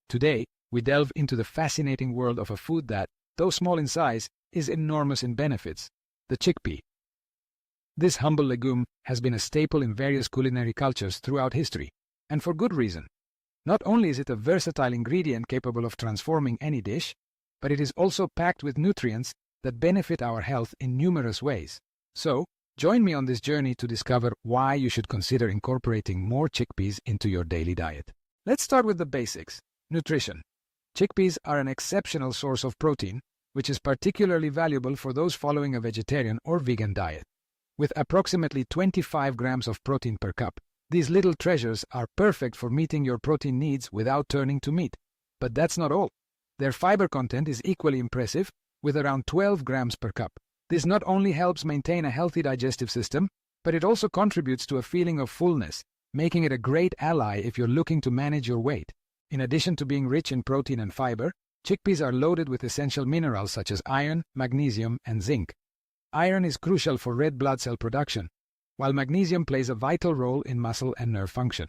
Today, we delve into the fascinating world of a food that, though small in size, is enormous in benefits: the chickpea. This humble legume has been a staple in various culinary cultures throughout history, and for good reason. Not only is it a versatile ingredient capable of transforming any dish, but it is also packed with nutrients that benefit our health in numerous ways. So, join me on this journey to discover why you should consider incorporating more chickpeas into your daily diet. Let's start with the basics. Nutrition. Chickpeas are an exceptional source of protein, which is particularly valuable for those following a vegetarian or vegan diet. With approximately 25 grams of protein per cup, these little treasures are perfect for meeting your protein needs without turning to meat. But that's not all. Their fiber content is equally impressive, with around 12 grams per cup. This not only helps maintain a healthy digestive system, but it also contributes to a feeling of fullness, making it a great ally if you're looking to manage your weight. In addition to being rich in protein and fiber, chickpeas are loaded with essential minerals such as iron, magnesium, and zinc. Iron is crucial for red blood cell production, while magnesium plays a vital role in muscle and nerve function.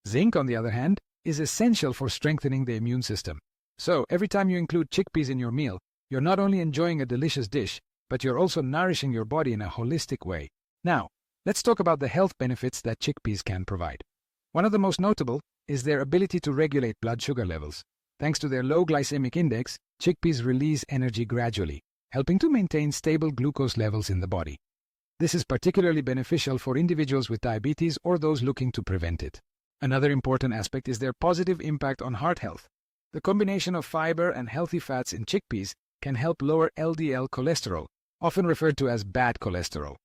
Zinc, on the other hand, is essential for strengthening the immune system. So, every time you include chickpeas in your meal, you're not only enjoying a delicious dish, but you're also nourishing your body in a holistic way. Now, let's talk about the health benefits that chickpeas can provide. One of the most notable is their ability to regulate blood sugar levels. Thanks to their low glycemic index, chickpeas release energy gradually, helping to maintain stable glucose levels in the body. This is particularly beneficial for individuals with diabetes or those looking to prevent it. Another important aspect is their positive impact on heart health. The combination of fiber and healthy fats in chickpeas can help lower LDL cholesterol, often referred to as bad cholesterol.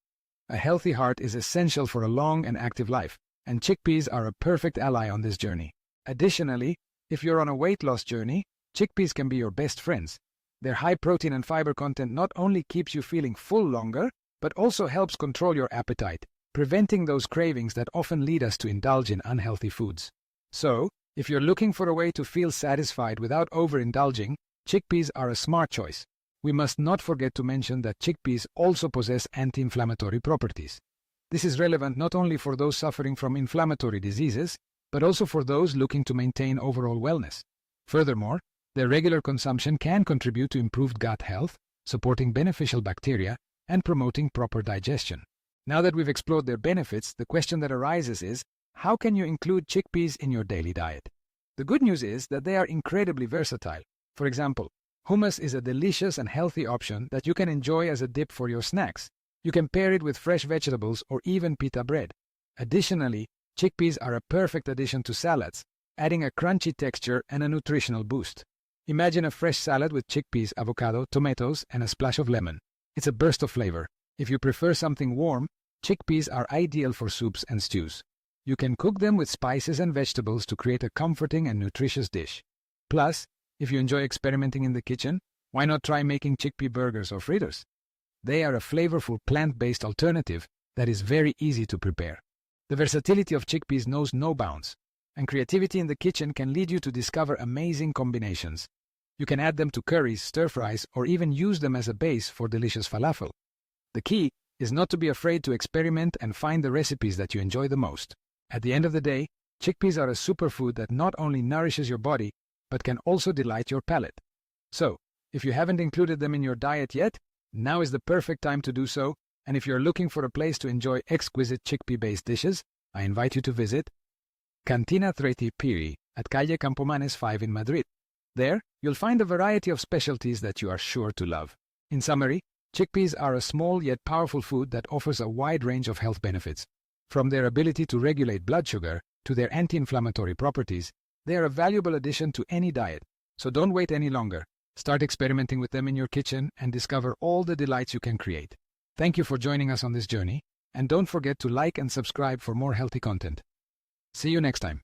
A healthy heart is essential for a long and active life, and chickpeas are a perfect ally on this journey. Additionally, if you're on a weight loss journey, chickpeas can be your best friends. Their high protein and fiber content not only keeps you feeling full longer, but also helps control your appetite, preventing those cravings that often lead us to indulge in unhealthy foods. So, if you're looking for a way to feel satisfied without overindulging, chickpeas are a smart choice. We must not forget to mention that chickpeas also possess anti-inflammatory properties. This is relevant not only for those suffering from inflammatory diseases, but also for those looking to maintain overall wellness. Furthermore, their regular consumption can contribute to improved gut health, supporting beneficial bacteria, and promoting proper digestion. Now that we've explored their benefits, the question that arises is, how can you include chickpeas in your daily diet? The good news is that they are incredibly versatile. For example, hummus is a delicious and healthy option that you can enjoy as a dip for your snacks. You can pair it with fresh vegetables or even pita bread. Additionally, chickpeas are a perfect addition to salads, adding a crunchy texture and a nutritional boost. Imagine a fresh salad with chickpeas, avocado, tomatoes, and a splash of lemon. It's a burst of flavor. If you prefer something warm, chickpeas are ideal for soups and stews. You can cook them with spices and vegetables to create a comforting and nutritious dish. Plus, if you enjoy experimenting in the kitchen, why not try making chickpea burgers or fritters? They are a flavorful plant-based alternative that is very easy to prepare. The versatility of chickpeas knows no bounds, and creativity in the kitchen can lead you to discover amazing combinations. You can add them to curries, stir-fries, or even use them as a base for delicious falafel. The key is not to be afraid to experiment and find the recipes that you enjoy the most. At the end of the day, chickpeas are a superfood that not only nourishes your body, but can also delight your palate. So, if you haven't included them in your diet yet, now is the perfect time to do so, and if you're looking for a place to enjoy exquisite chickpea-based dishes, I invite you to visit Cantina at Calle Campomanes 5 in Madrid. There, you'll find a variety of specialties that you are sure to love. In summary, chickpeas are a small yet powerful food that offers a wide range of health benefits. From their ability to regulate blood sugar to their anti-inflammatory properties, they are a valuable addition to any diet. So don't wait any longer. Start experimenting with them in your kitchen and discover all the delights you can create. Thank you for joining us on this journey, and don't forget to like and subscribe for more healthy content. See you next time.